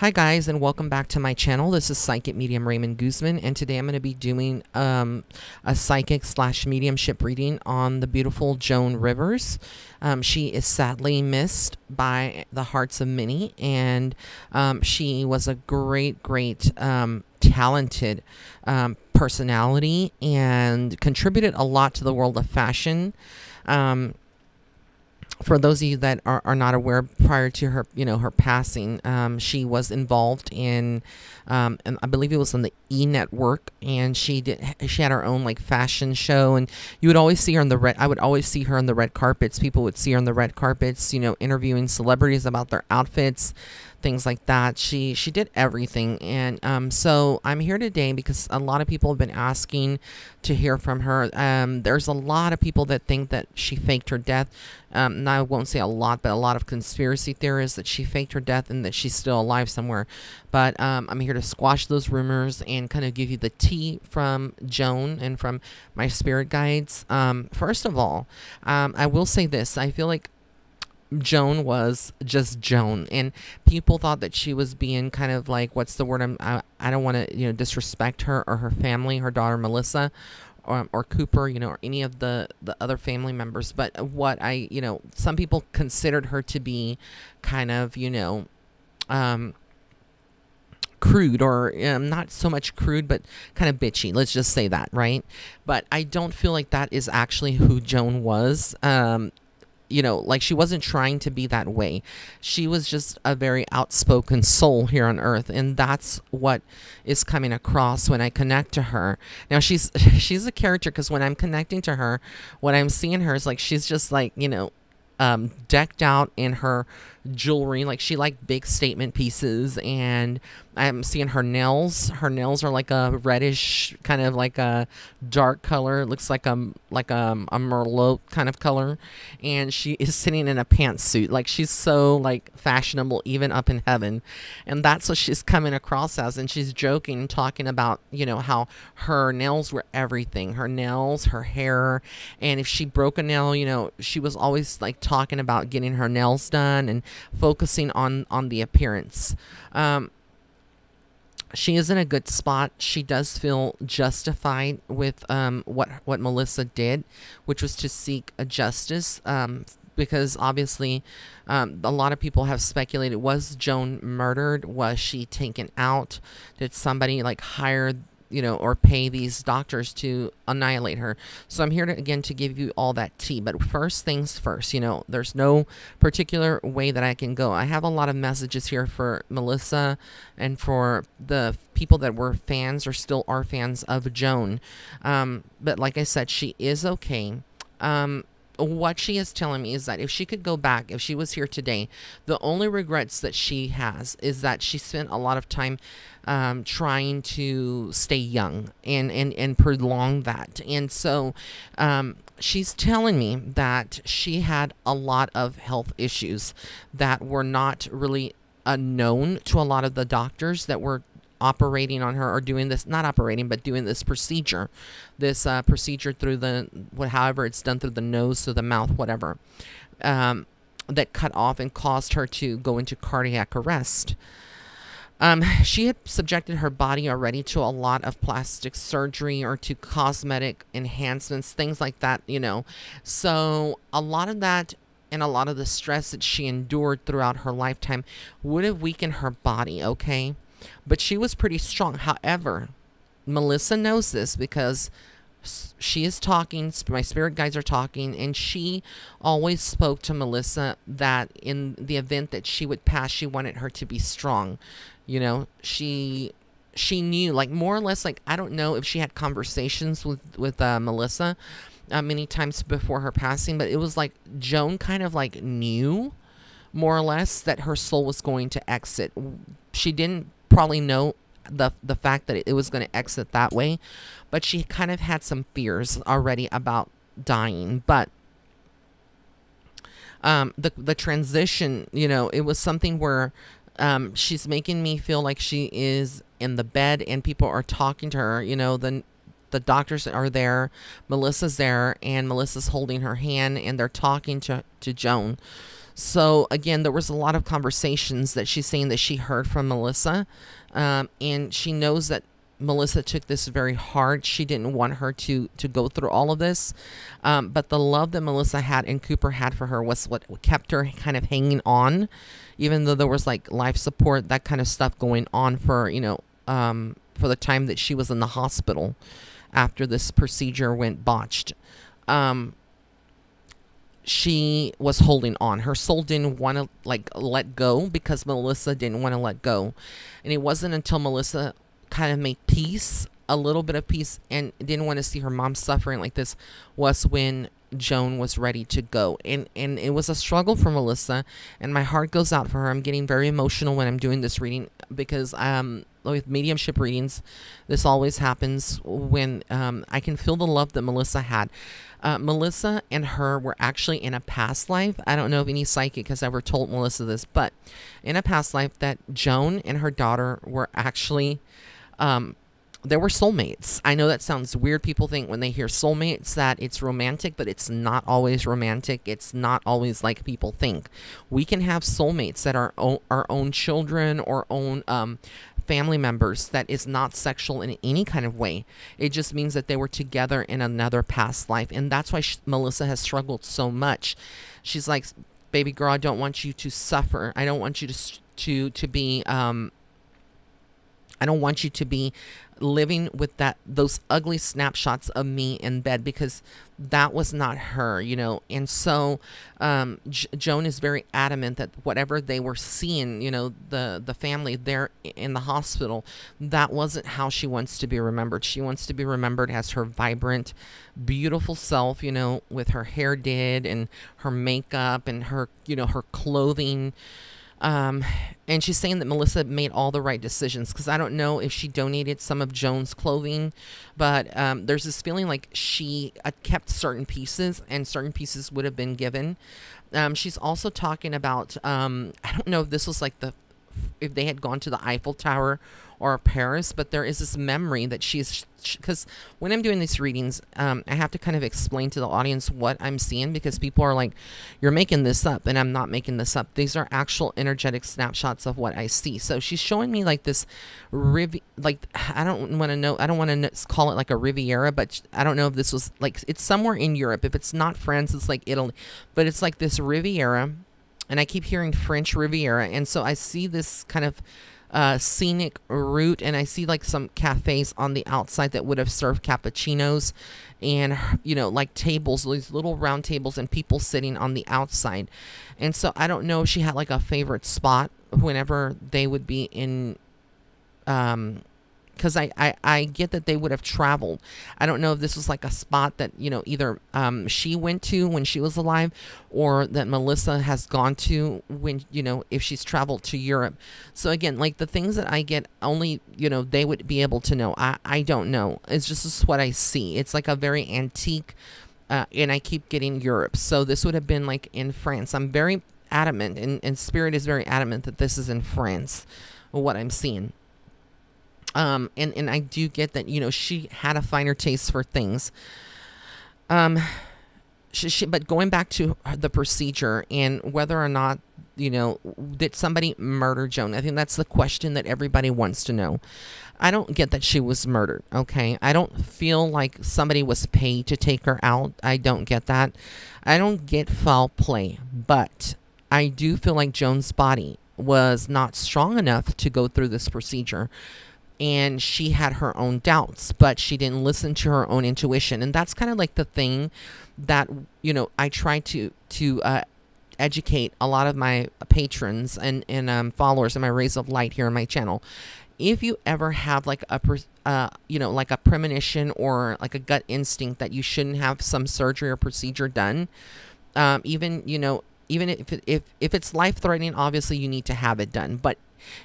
Hi guys, and welcome back to my channel. This is Psychic Medium Raymond Guzman, and today I'm going to be doing a psychic / mediumship reading on the beautiful Joan Rivers. She is sadly missed by the hearts of many, and she was a great talented personality and contributed a lot to the world of fashion. For those of you that are not aware, prior to her, her passing, she was involved in, and I believe it was on the E Network, and she had her own like fashion show, and you would always see her on the red. I would always see her on the red carpets. People would see her on the red carpets, interviewing celebrities about their outfits, things like that. She did everything, and so I'm here today because a lot of people have been asking to hear from her. There's a lot of people that think that she faked her death. And I won't say a lot, but a lot of conspiracy theorists that she faked her death and that she's still alive somewhere. But I'm here to squash those rumors and kind of give you the tea from Joan and from my spirit guides. First of all, I will say this. I feel like Joan was just Joan, and people thought that she was being kind of like, what's the word? I don't want to disrespect her or her family, her daughter Melissa, or Cooper, or any of the other family members. But what some people considered her to be kind of crude, or not so much crude, but kind of bitchy. Let's just say that, right? But I don't feel like that is actually who Joan was. Like she wasn't trying to be that way. She was just a very outspoken soul here on earth, and that's what is coming across when I connect to her. Now she's a character, because when I'm connecting to her, what I'm seeing her is like she's just like decked out in her jewelry. Like she liked big statement pieces, and I'm seeing her nails. Her nails are like a reddish, kind of like a dark color. It looks like a Merlot kind of color, and she is sitting in a pantsuit. Like she's so like fashionable, even up in heaven, and that's what she's coming across as. And she's joking and talking about how her nails were everything. Her nails, her hair, and if she broke a nail, she was always like talking about getting her nails done and focusing on the appearance. She is in a good spot. She does feel justified with what Melissa did, which was to seek a justice, because obviously a lot of people have speculated, was Joan murdered? Was she taken out? Did somebody like hire or pay these doctors to annihilate her? So I'm here to give you all that tea. But first things first, there's no particular way that I can go. I have a lot of messages here for Melissa and for the people that were fans or still are fans of Joan. But like I said, she is okay. What she is telling me is that if she could go back, if she was here today, the only regrets that she has is that she spent a lot of time trying to stay young and prolong that. And so she's telling me that she had a lot of health issues that were not really known to a lot of the doctors that were operating on her, or doing this, not operating, but doing this procedure, procedure through however it's done, through the nose, through the mouth, whatever, that cut off and caused her to go into cardiac arrest. She had subjected her body already to a lot of plastic surgery or to cosmetic enhancements, things like that, So a lot of that and a lot of the stress that she endured throughout her lifetime would have weakened her body, okay? But she was pretty strong. However, Melissa knows this because she is talking, my spirit guides are talking, and she always spoke to Melissa that in the event that she would pass, she wanted her to be strong. She knew, like, more or less, like, I don't know if she had conversations with Melissa many times before her passing, but it was like Joan kind of like knew more or less that her soul was going to exit. She didn't probably know the fact that it was going to exit that way, but she kind of had some fears already about dying. But the transition, it was something where she's making me feel like she is in the bed and people are talking to her. The doctors are there, Melissa's there, and Melissa's holding her hand, and they're talking to Joan. So again, there was a lot of conversations that she's saying that she heard from Melissa, and she knows that Melissa took this very hard. She didn't want her to go through all of this, but the love that Melissa had and Cooper had for her was what kept her kind of hanging on, even though there was like life support, that kind of stuff going on for for the time that she was in the hospital after this procedure went botched. She was holding on. Her soul didn't want to like let go because Melissa didn't want to let go. And it wasn't until Melissa kind of made peace, a little bit of peace, and didn't want to see her mom suffering like this, was when Joan was ready to go. And it was a struggle for Melissa, and my heart goes out for her. I'm getting very emotional when I'm doing this reading because with mediumship readings, this always happens when I can feel the love that Melissa had. Melissa and her were actually in a past life. I don't know if any psychic has ever told Melissa this, but in a past life that Joan and her daughter were actually, they were soulmates. I know that sounds weird. People think when they hear soulmates that it's romantic, but it's not always romantic. It's not always like people think. We can have soulmates that are our own children or own family members that is not sexual in any kind of way. It just means that they were together in another past life, and that's why Melissa has struggled so much. She's like, baby girl, I don't want you to suffer. I don't want you to be I don't want you to be living with those ugly snapshots of me in bed, because that was not her, And so Joan is very adamant that whatever they were seeing, the family there in the hospital, that wasn't how she wants to be remembered. She wants to be remembered as her vibrant, beautiful self, with her hair did and her makeup and her, her clothing. And she's saying that Melissa made all the right decisions, because I don't know if she donated some of Joan's clothing, but there's this feeling like she kept certain pieces and certain pieces would have been given. She's also talking about, I don't know if this was like if they had gone to the Eiffel Tower or Paris, but there is this memory that because when I'm doing these readings, I have to kind of explain to the audience what I'm seeing, because people are like, you're making this up, and I'm not making this up. These are actual energetic snapshots of what I see. So she's showing me like this I don't want to call it like a Riviera, but I don't know if this was like, it's somewhere in Europe. If it's not France, it's like Italy, but it's like this Riviera, and I keep hearing French Riviera, and so I see this kind of scenic route, and I see like some cafes on the outside that would have served cappuccinos, and like tables, these little round tables, and people sitting on the outside. And so I don't know if she had like a favorite spot whenever they would be in, because I get that they would have traveled. I don't know if this was like a spot that, either she went to when she was alive, or that Melissa has gone to when, if she's traveled to Europe. So again, like the things that I get, only, they would be able to know. I don't know. It's just what I see. It's like a very antique, and I keep getting Europe. So this would have been like in France. I'm very adamant, and Spirit is very adamant that this is in France, what I'm seeing. And I do get that, she had a finer taste for things. But going back to the procedure and whether or not, did somebody murder Joan? I think that's the question that everybody wants to know. I don't get that she was murdered, okay? I don't feel like somebody was paid to take her out. I don't get that. I don't get foul play, but I do feel like Joan's body was not strong enough to go through this procedure. And she had her own doubts, but she didn't listen to her own intuition. And that's kind of like the thing that, I try to educate a lot of my patrons and followers in my Rays of Light here on my channel. If you ever have like like a premonition or like a gut instinct that you shouldn't have some surgery or procedure done, even if it's life-threatening, obviously you need to have it done. But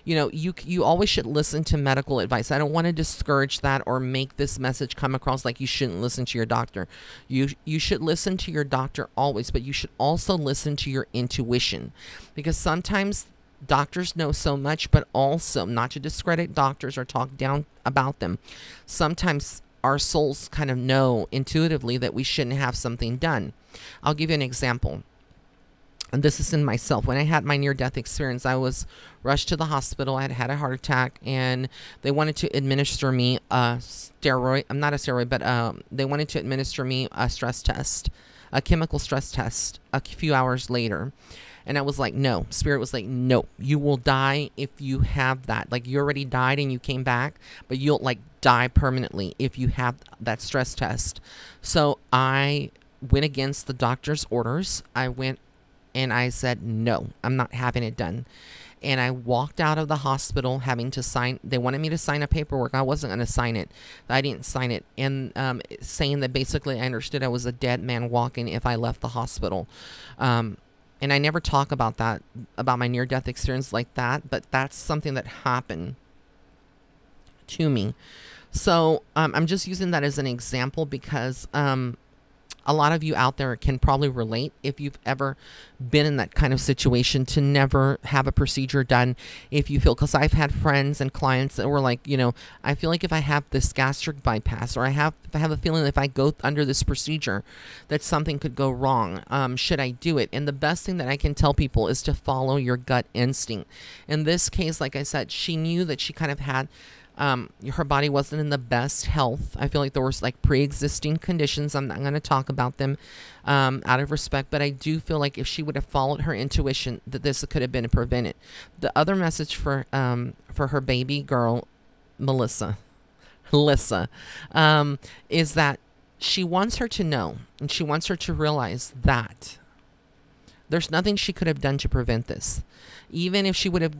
you always should listen to medical advice. I don't want to discourage that or make this message come across like you shouldn't listen to your doctor. You should listen to your doctor always, but you should also listen to your intuition, because sometimes doctors know so much, but also, not to discredit doctors or talk down about them, sometimes our souls kind of know intuitively that we shouldn't have something done. I'll give you an example. and this is in myself. When I had my near-death experience, I was rushed to the hospital. I had had a heart attack, and they wanted to administer me a steroid. I'm not a steroid, but they wanted to administer me a stress test, a chemical stress test, a few hours later. And I was like, no. Spirit was like, no, you will die if you have that. Like, you already died and you came back, but you'll like die permanently if you have that stress test. So I went against the doctor's orders. I went and I said, no, I'm not having it done. And I walked out of the hospital having to sign. They wanted me to sign a paperwork. I wasn't going to sign it. I didn't sign it. And saying that basically I understood I was a dead man walking if I left the hospital. And I never talk about that, about my near-death experience like that, but that's something that happened to me. So I'm just using that as an example because a lot of you out there can probably relate if you've ever been in that kind of situation to never have a procedure done. If you feel, because I've had friends and clients that were like, you know, I feel like if I have this gastric bypass, or if I have a feeling that if I go under this procedure that something could go wrong, should I do it? And the best thing that I can tell people is to follow your gut instinct. In this case, like I said, she knew that she kind of had her body wasn't in the best health. I feel like there was like pre-existing conditions. I'm not going to talk about them out of respect, but I do feel like if she would have followed her intuition, that this could have been prevented. The other message for her baby girl, Melissa, is that she wants her to know, and she wants her to realize that there's nothing she could have done to prevent this. Even if she would have,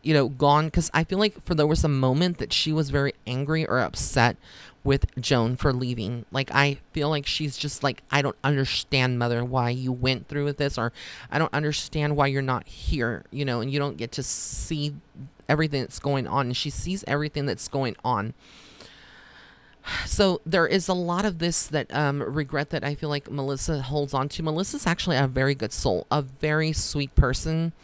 you know, gone, because I feel like there was a moment that she was very angry or upset with Joan for leaving. Like, I feel like she's just like, I don't understand, mother, why you went through with this, or I don't understand why you're not here, you know, and you don't get to see everything that's going on. And she sees everything that's going on. So there is a lot of this that regret that I feel like Melissa holds on to. Melissa's actually a very good soul, a very sweet person.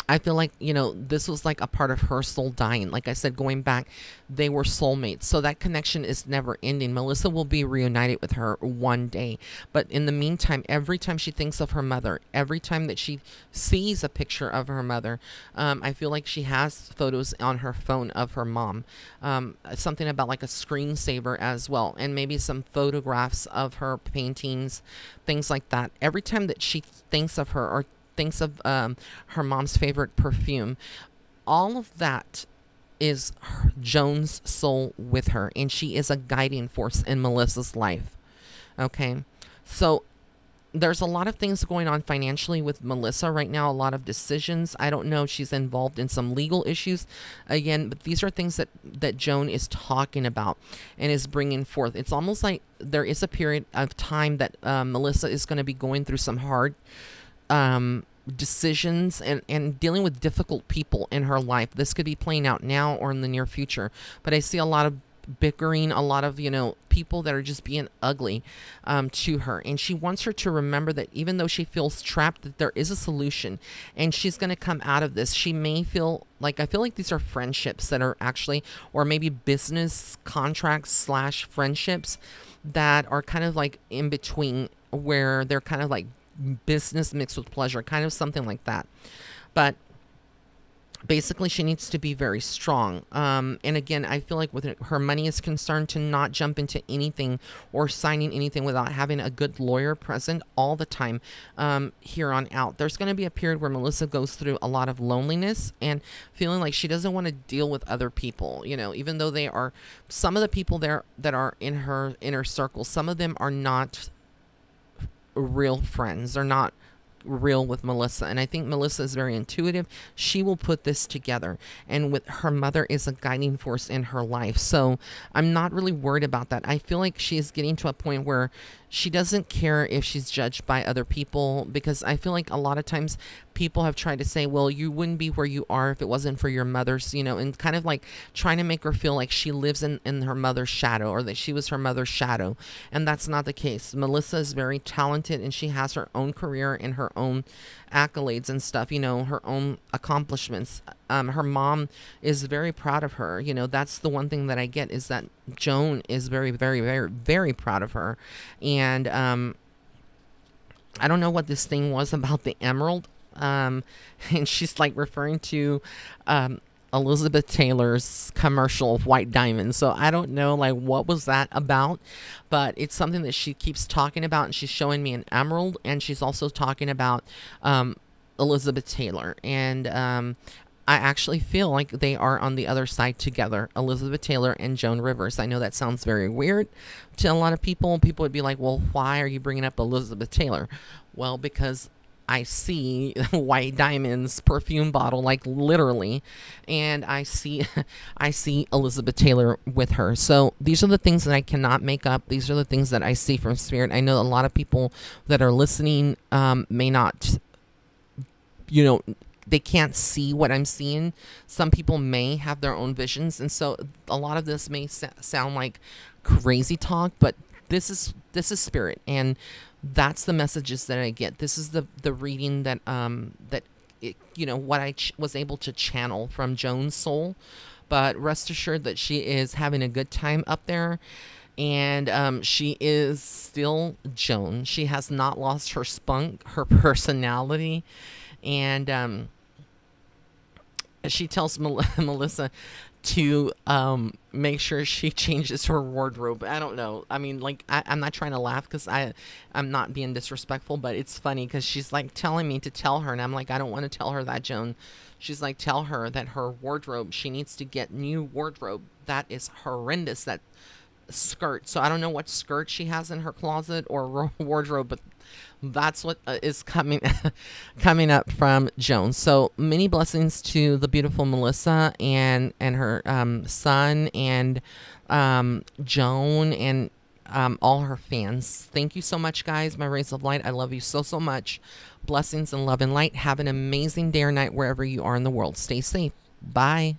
I feel like, you know, this was like a part of her soul dying. Like I said, going back, they were soulmates. So that connection is never ending. Melissa will be reunited with her one day. But in the meantime, every time she thinks of her mother, every time that she sees a picture of her mother, I feel like she has photos on her phone of her mom. Something about like a screensaver as well. And maybe some photographs of her paintings, things like that. Every time that she thinks of her or thinks of her mom's favorite perfume, all of that is Joan's soul with her, and she is a guiding force in Melissa's life. Okay, so there's a lot of things going on financially with Melissa right now, a lot of decisions. I don't know, she's involved in some legal issues again, but these are things that Joan is talking about and is bringing forth. It's almost like there is a period of time that Melissa is going to be going through some hard decisions and dealing with difficult people in her life. This could be playing out now or in the near future, but I see a lot of bickering, a lot of, you know, people that are just being ugly to her, and she wants her to remember that even though she feels trapped, that there is a solution, and she's going to come out of this. She may feel like, I feel like these are friendships that are actually, or maybe business contracts slash friendships that are kind of like in between, where they're kind of like business mixed with pleasure, kind of something like that. But basically, she needs to be very strong. And again, I feel like with her money is concerned, to not jump into anything or signing anything without having a good lawyer present all the time here on out. There's going to be a period where Melissa goes through a lot of loneliness and feeling like she doesn't want to deal with other people, you know, even though they are, some of the people there that are in her inner circle, some of them are not real friends. They're not real with Melissa, and I think Melissa is very intuitive. She will put this together, and with her mother is a guiding force in her life, so I'm not really worried about that. I feel like she is getting to a point where she doesn't care if she's judged by other people, because I feel like a lot of times people have tried to say, well, you wouldn't be where you are if it wasn't for your mother's, you know, and kind of like trying to make her feel like she lives in her mother's shadow, or that she was her mother's shadow. And that's not the case. Melissa is very talented, and she has her own career and her own accolades and stuff, you know, her own accomplishments. Her mom is very proud of her. You know, that's the one thing that I get, is that Joan is very, very, very, very proud of her. And I don't know what this thing was about the emerald. And she's like referring to Elizabeth Taylor's commercial of White Diamonds. So I don't know like what was that about, but it's something that she keeps talking about, and she's showing me an emerald, and she's also talking about Elizabeth Taylor. And I actually feel like they are on the other side together, Elizabeth Taylor and Joan Rivers. I know that sounds very weird to a lot of people. People would be like, well, why are you bringing up Elizabeth Taylor? Well, because I see White Diamonds perfume bottle, like literally, and I see I see Elizabeth Taylor with her. So these are the things that I cannot make up. These are the things that I see from spirit. I know a lot of people that are listening may not, you know, they can't see what I'm seeing. Some people may have their own visions, and so a lot of this may sound like crazy talk, but this is spirit, and that's the messages that I get. This is the reading that what I was able to channel from Joan's soul. But rest assured that she is having a good time up there, and she is still Joan. She has not lost her spunk, her personality, and she tells Melissa to make sure she changes her wardrobe. I don't know. I mean, like, I'm not trying to laugh because I'm not being disrespectful, but it's funny because she's like telling me to tell her, and I'm like, I don't want to tell her that, Joan. She's like, tell her that her wardrobe, she needs to get new wardrobe. That is horrendous, that skirt. So I don't know what skirt she has in her closet or wardrobe, but that's what is coming coming up from Joan. So many blessings to the beautiful Melissa and her son, and Joan, and all her fans. Thank you so much, guys. My rays of light, I love you so much. Blessings and love and light. Have an amazing day or night wherever you are in the world. Stay safe. Bye.